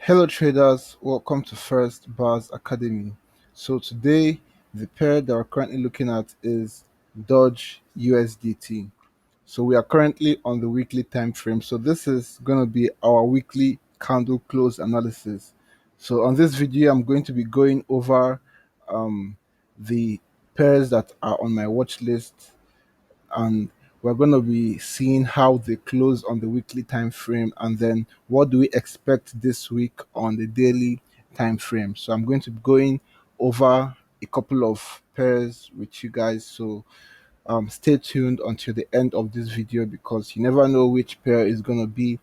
Hello traders, welcome to First Bars Academy. So today the pair that we're currently looking at is Doge USDT. So we are currently on the weekly time frame. So this is going to be our weekly candle close analysis. So on this video, I'm going to be going over um, the pairs that are on my watch list, and we're going to be seeing how they close on the weekly time frame, and then what do we expect this week on the daily time frame. So I'm going to be going over a couple of pairs with you guys. So stay tuned until the end of this video, because you never know which pair is going to be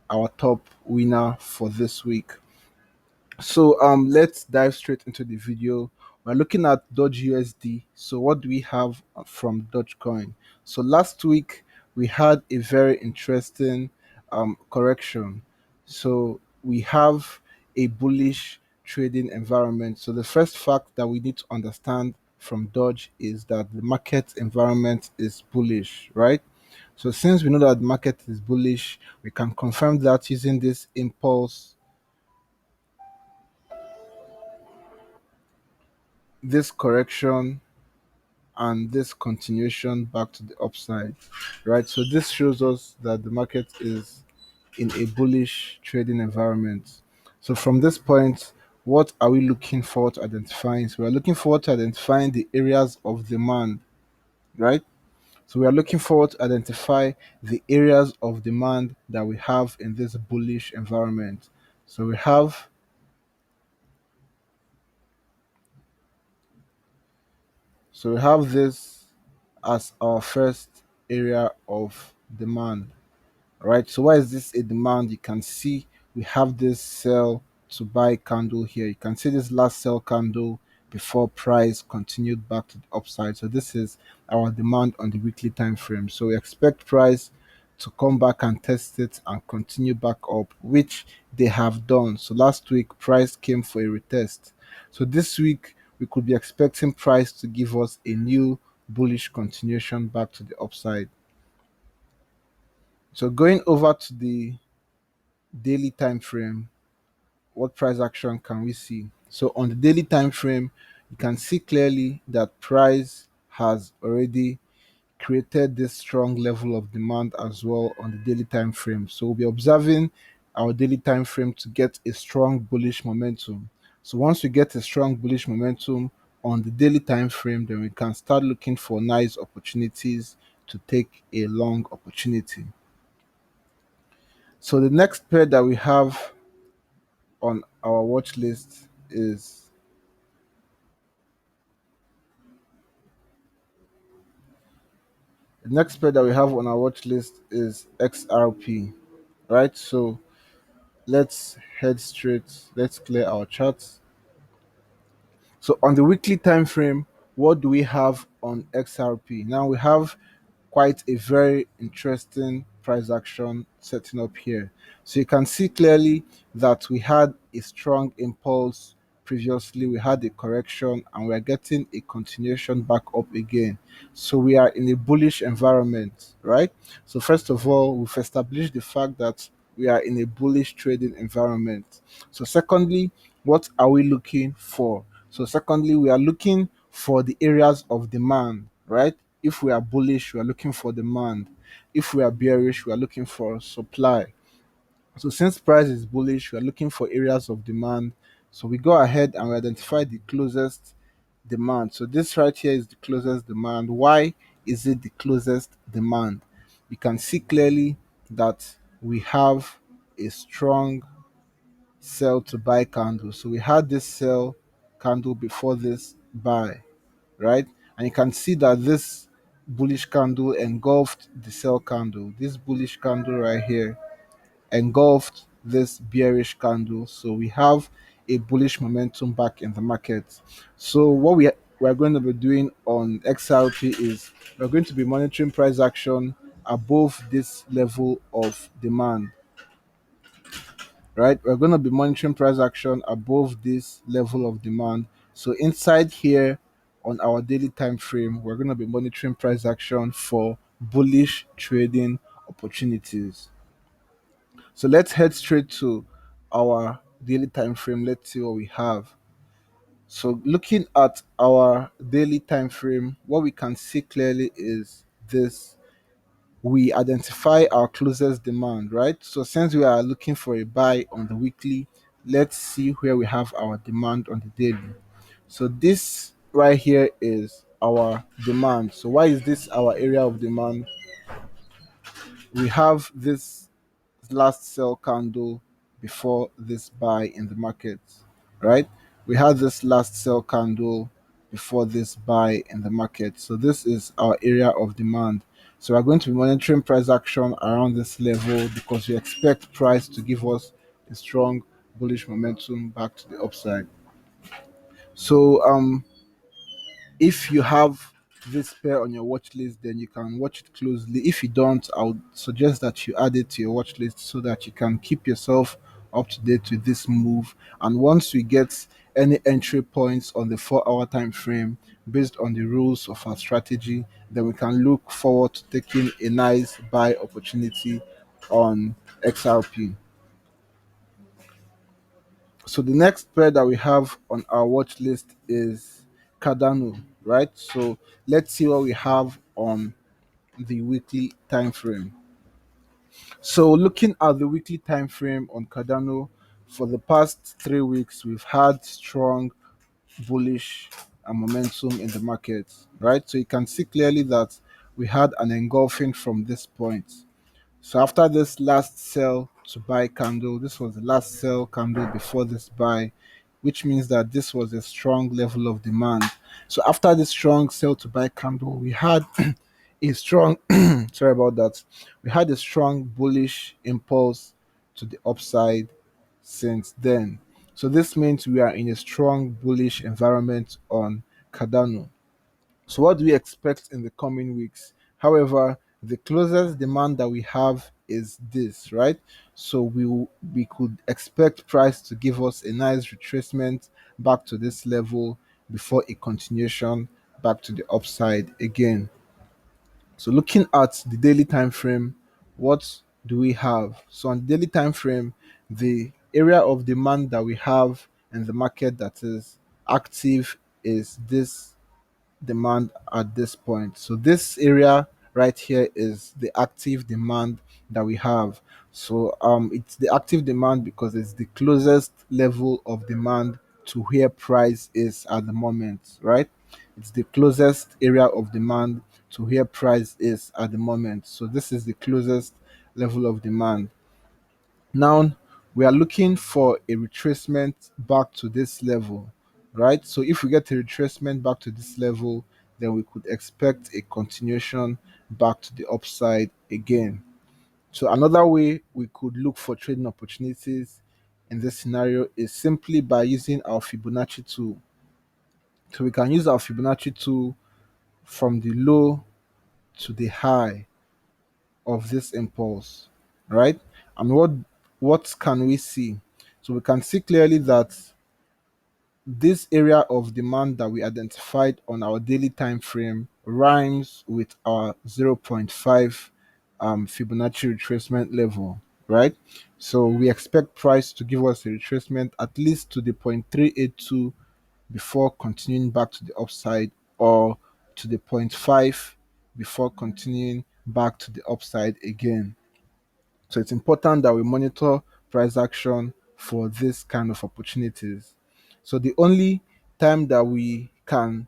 our top winner for this week. So let's dive straight into the video. We're looking at Doge USD. So what do we have from Dogecoin? So last week we had a very interesting correction. So we have a bullish trading environment. So the first fact that we need to understand from Doge is that the market environment is bullish, right? So since we know that the market is bullish, we can confirm that using this impulse, this correction, and this continuation back to the upside, right? So this shows us that the market is in a bullish trading environment. So from this point, what are we looking forward to identifying? So we're looking forward to identifying the areas of demand, right? So we are looking forward to identify the areas of demand that we have in this bullish environment. So we have this as our first area of demand. Right, so why is this a demand? You can see we have this sell to buy candle here. You can see this last sell candle before price continued back to the upside. So this is our demand on the weekly time frame. So we expect price to come back and test it and continue back up, which they have done. So last week price came for a retest. So this week we could be expecting price to give us a new bullish continuation back to the upside. So going over to the daily time frame, what price action can we see? So on the daily time frame, you can see clearly that price has already created this strong level of demand as well on the daily time frame. So we'll be observing our daily time frame to get a strong bullish momentum. So once we get a strong bullish momentum on the daily time frame, then we can start looking for nice opportunities to take a long opportunity. So the next pair that we have on our watch list is the next pair that we have on our watch list is XRP, right? So let's head straight. Let's clear our charts. So on the weekly time frame, what do we have on XRP? Now we have quite a very interesting price action setting up here. So you can see clearly that we had a strong impulse previously, we had a correction, and we are getting a continuation back up again. So we are in a bullish environment, right? So first of all, we've established the fact that we are in a bullish trading environment. So secondly, what are we looking for? So secondly, we are looking for the areas of demand, right? If we are bullish, we are looking for demand. If we are bearish, we are looking for supply. So since price is bullish, we are looking for areas of demand. So we go ahead and we identify the closest demand. So this right here is the closest demand. Why is it the closest demand? You can see clearly that we have a strong sell to buy candle. So we had this sell candle before this buy, right? And you can see that this bullish candle engulfed the sell candle. This bullish candle right here engulfed this bearish candle. So we have a bullish momentum back in the market. So what we're going to be doing on XRP is we're going to be monitoring price action above this level of demand, right? We're going to be monitoring price action above this level of demand. So inside here on our daily time frame, we're going to be monitoring price action for bullish trading opportunities. So let's head straight to our daily time frame, let's see what we have. So looking at our daily time frame, what we can see clearly is this: we identify our closest demand, right? So since we are looking for a buy on the weekly, let's see where we have our demand on the daily. So this right here is our demand. So why is this our area of demand? We have this last sell candle before this buy in the market, right? We had this last sell candle before this buy in the market. So this is our area of demand. So we're going to be monitoring price action around this level because we expect price to give us a strong bullish momentum back to the upside. So if you have this pair on your watch list, then you can watch it closely. If you don't, I would suggest that you add it to your watch list so that you can keep yourself up to date with this move. And once we get any entry points on the 4 hour time frame based on the rules of our strategy, then we can look forward to taking a nice buy opportunity on XRP. So the next pair that we have on our watch list is Cardano, right? So let's see what we have on the weekly time frame. So looking at the weekly time frame on Cardano, for the past 3 weeks, we've had strong bullish momentum in the market, right? So you can see clearly that we had an engulfing from this point. So after this last sell to buy candle, this was the last sell candle before this buy, which means that this was a strong level of demand. So after this strong sell to buy candle, we had a strong sorry about that. We had a strong bullish impulse to the upside since then. So this means we are in a strong bullish environment on Cardano. So, what do we expect in the coming weeks? However, the closest demand that we have is this, right? So we could expect price to give us a nice retracement back to this level before a continuation back to the upside again. So, looking at the daily time frame, what do we have? So, on the daily time frame, the area of demand that we have in the market that is active is this demand at this point. So this area right here is the active demand that we have. So it's the active demand because it's the closest level of demand to where price is at the moment, right? It's the closest area of demand to where price is at the moment. So this is the closest level of demand. Now we are looking for a retracement back to this level, right? So if we get a retracement back to this level, then we could expect a continuation back to the upside again. So another way we could look for trading opportunities in this scenario is simply by using our Fibonacci tool. So we can use our Fibonacci tool from the low to the high of this impulse, right? And what can we see? So we can see clearly that this area of demand that we identified on our daily time frame rhymes with our zero point 0.5 Fibonacci retracement level, right? So we expect price to give us a retracement at least to the 0.382 before continuing back to the upside, or to the point 0.5 before continuing back to the upside again. So it's important that we monitor price action for this kind of opportunities. So the only time that we can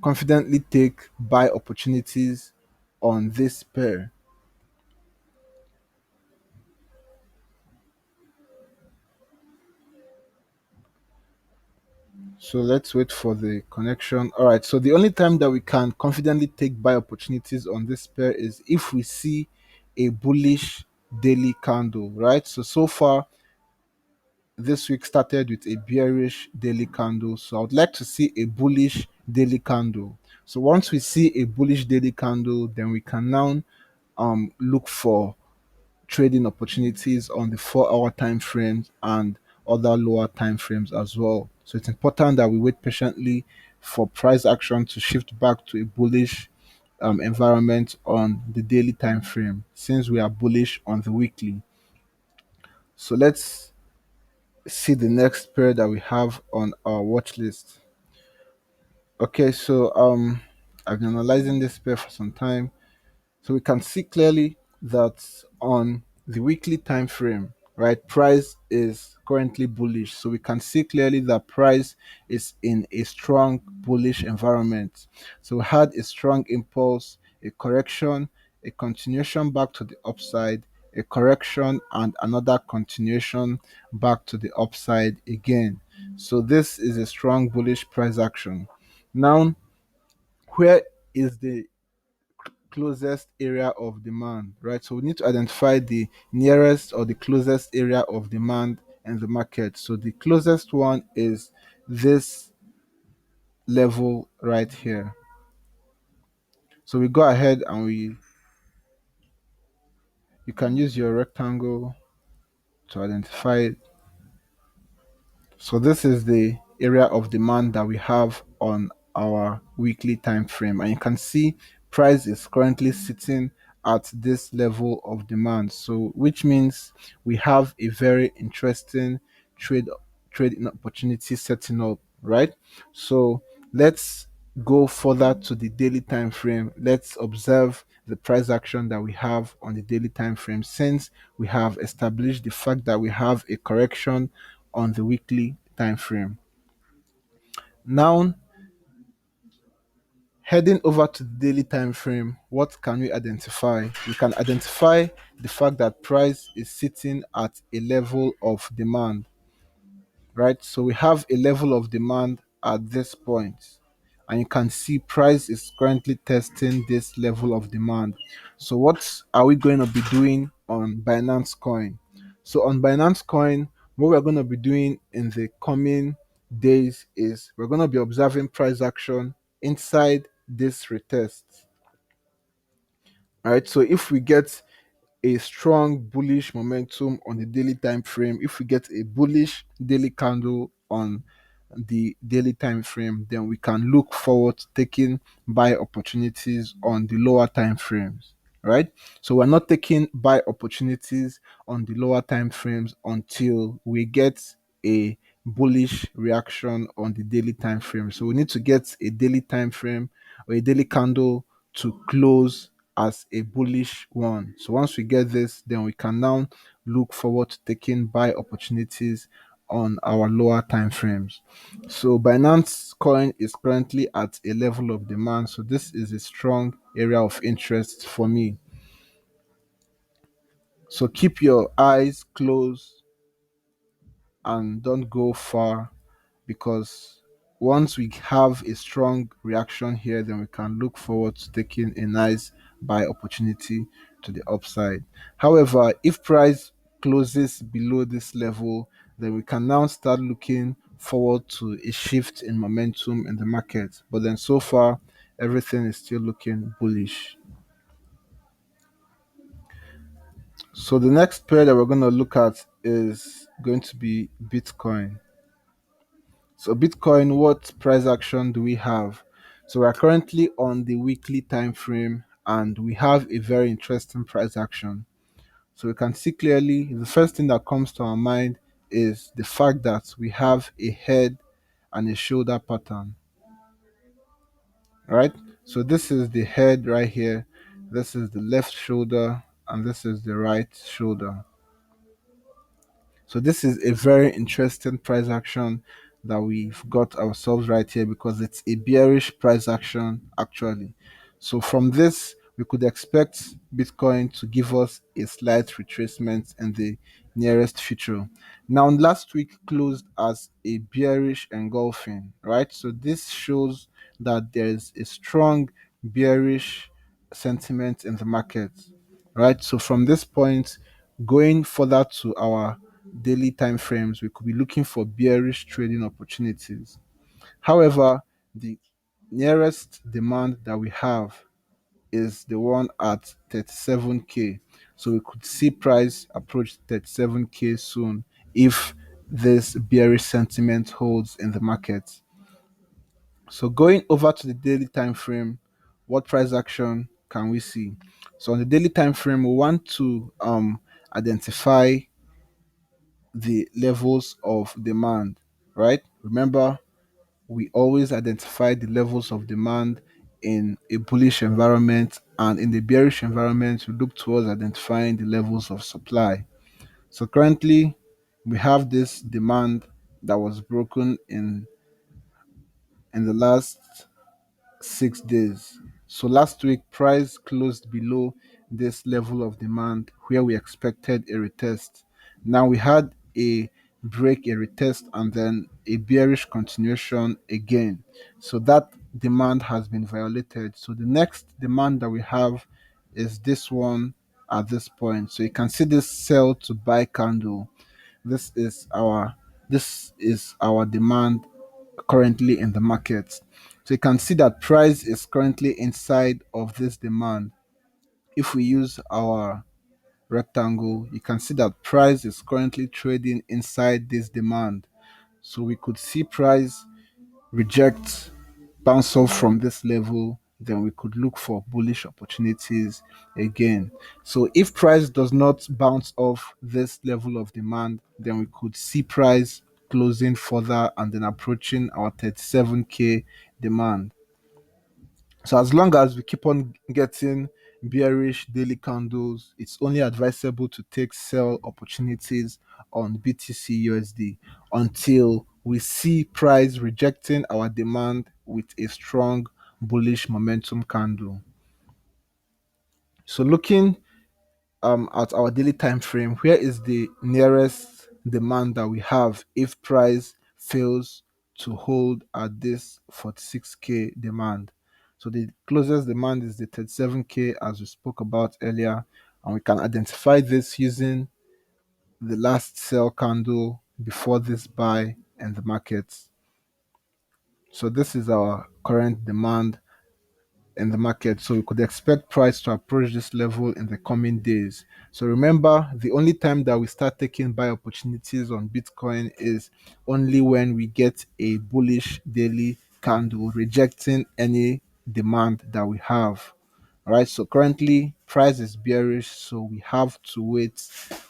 confidently take buy opportunities on this pair. So let's wait for the connection. All right. So the only time that we can confidently take buy opportunities on this pair is if we see a bullish daily candle, right? So far this week started with a bearish daily candle. So I would like to see a bullish daily candle. So once we see a bullish daily candle, then we can now look for trading opportunities on the 4 hour time frames and other lower time frames as well. So it's important that we wait patiently for price action to shift back to a bullish environment on the daily time frame since we are bullish on the weekly. So let's see the next pair that we have on our watch list. Okay, so I've been analyzing this pair for some time. So we can see clearly that on the weekly time frame, right, price is currently bullish. So we can see clearly that price is in a strong bullish environment. So we had a strong impulse, a correction, a continuation back to the upside, a correction, and another continuation back to the upside again. So this is a strong bullish price action. Now, where is the closest area of demand, right? So we need to identify the nearest or the closest area of demand in the market. So the closest one is this level right here. So we go ahead and you can use your rectangle to identify it. So this is the area of demand that we have on our weekly time frame, and you can see price is currently sitting at this level of demand. So which means we have a very interesting trade trading opportunity setting up, right? So let's go further to the daily time frame. Let's observe the price action that we have on the daily time frame, since we have established the fact that we have a correction on the weekly time frame. Now, heading over to the daily time frame, what can we identify? We can identify the fact that price is sitting at a level of demand, right? So we have a level of demand at this point, and you can see price is currently testing this level of demand. So what are we going to be doing on Binance Coin? So on Binance Coin, what we're going to be doing in the coming days is we're going to be observing price action inside this retest. All right, so if we get a strong bullish momentum on the daily time frame, if we get a bullish daily candle on the daily time frame, then we can look forward to taking buy opportunities on the lower time frames, right? So we're not taking buy opportunities on the lower time frames until we get a bullish reaction on the daily time frame. So we need to get a daily time frame or a daily candle to close as a bullish one. So once we get this, then we can now look forward to taking buy opportunities on our lower time frames. So Binance coin is currently at a level of demand. So this is a strong area of interest for me. So keep your eyes closed and don't go far, because once we have a strong reaction here, then we can look forward to taking a nice buy opportunity to the upside. However, if price closes below this level, then we can now start looking forward to a shift in momentum in the market. But then so far, everything is still looking bullish. So the next pair that we're going to look at is going to be Bitcoin. So Bitcoin, what price action do we have? So we're currently on the weekly time frame and we have a very interesting price action. So we can see clearly the first thing that comes to our mind is the fact that we have a head and a shoulder pattern, right? So this is the head right here, this is the left shoulder, and this is the right shoulder. So this is a very interesting price action that we've got ourselves right here, because it's a bearish price action actually. So from this, we could expect Bitcoin to give us a slight retracement in the nearest future. Now, last week closed as a bearish engulfing, right? So this shows that there is a strong bearish sentiment in the market, right? So from this point, going further to our daily time frames, we could be looking for bearish trading opportunities. However, the nearest demand that we have is the one at 37k. So we could see price approach 37k soon if this bearish sentiment holds in the market. So going over to the daily time frame, what price action can we see? So on the daily time frame, we want to identify the levels of demand, right? Remember, we always identify the levels of demand in a bullish environment, and in the bearish environment, we look towards identifying the levels of supply. So currently, we have this demand that was broken in the last 6 days. So last week, price closed below this level of demand where we expected a retest. Now we had a break, a retest, and then a bearish continuation again. So that demand has been violated. So the next demand that we have is this one at this point. So you can see this sell to buy candle. This is our this is our demand currently in the market. So you can see that price is currently inside of this demand. If we use our rectangle, you can see that price is currently trading inside this demand. So we could see price reject, bounce off from this level, then we could look for bullish opportunities again. So if price does not bounce off this level of demand, then we could see price closing further and then approaching our 37k demand. So as long as we keep on getting bearish daily candles, it's only advisable to take sell opportunities on BTC USD until we see price rejecting our demand with a strong bullish momentum candle. So looking at our daily time frame, where is the nearest demand that we have if price fails to hold at this 46k demand? So the closest demand is the 37k, as we spoke about earlier, and we can identify this using the last sell candle before this buy in the market. So this is our current demand in the market. So we could expect price to approach this level in the coming days. So remember, the only time that we start taking buy opportunities on Bitcoin is only when we get a bullish daily candle rejecting any demand that we have. All right, so currently price is bearish, so we have to wait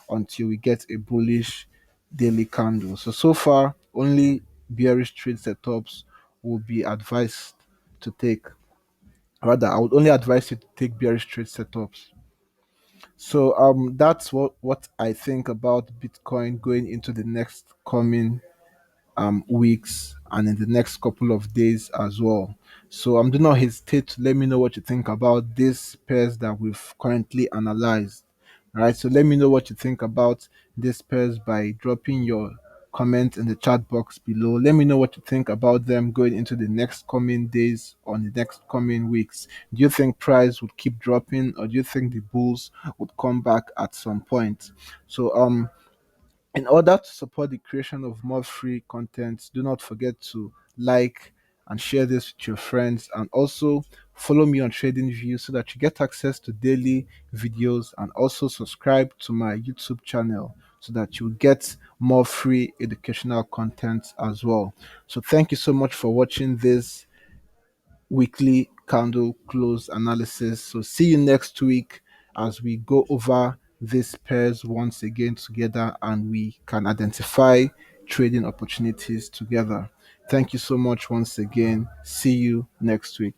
until we get a bullish daily candle. So far, only bearish trade setups will be advised to take. Rather, I would only advise you to take bearish trade setups. So that's what I think about Bitcoin going into the next coming weeks and in the next couple of days as well. So do not hesitate to let me know what you think about these pairs that we've currently analyzed. All right, so let me know what you think about these pairs by dropping your comment in the chat box below. Let me know what you think about them going into the next coming days or the next coming weeks. Do you think price would keep dropping, or do you think the bulls would come back at some point? So in order to support the creation of more free content, do not forget to like and share this with your friends, and also follow me on TradingView so that you get access to daily videos, and also subscribe to my YouTube channel so that you get more free educational content as well. So thank you so much for watching this weekly candle close analysis. So see you next week as we go over these pairs once again together and we can identify trading opportunities together. Thank you so much once again. See you next week.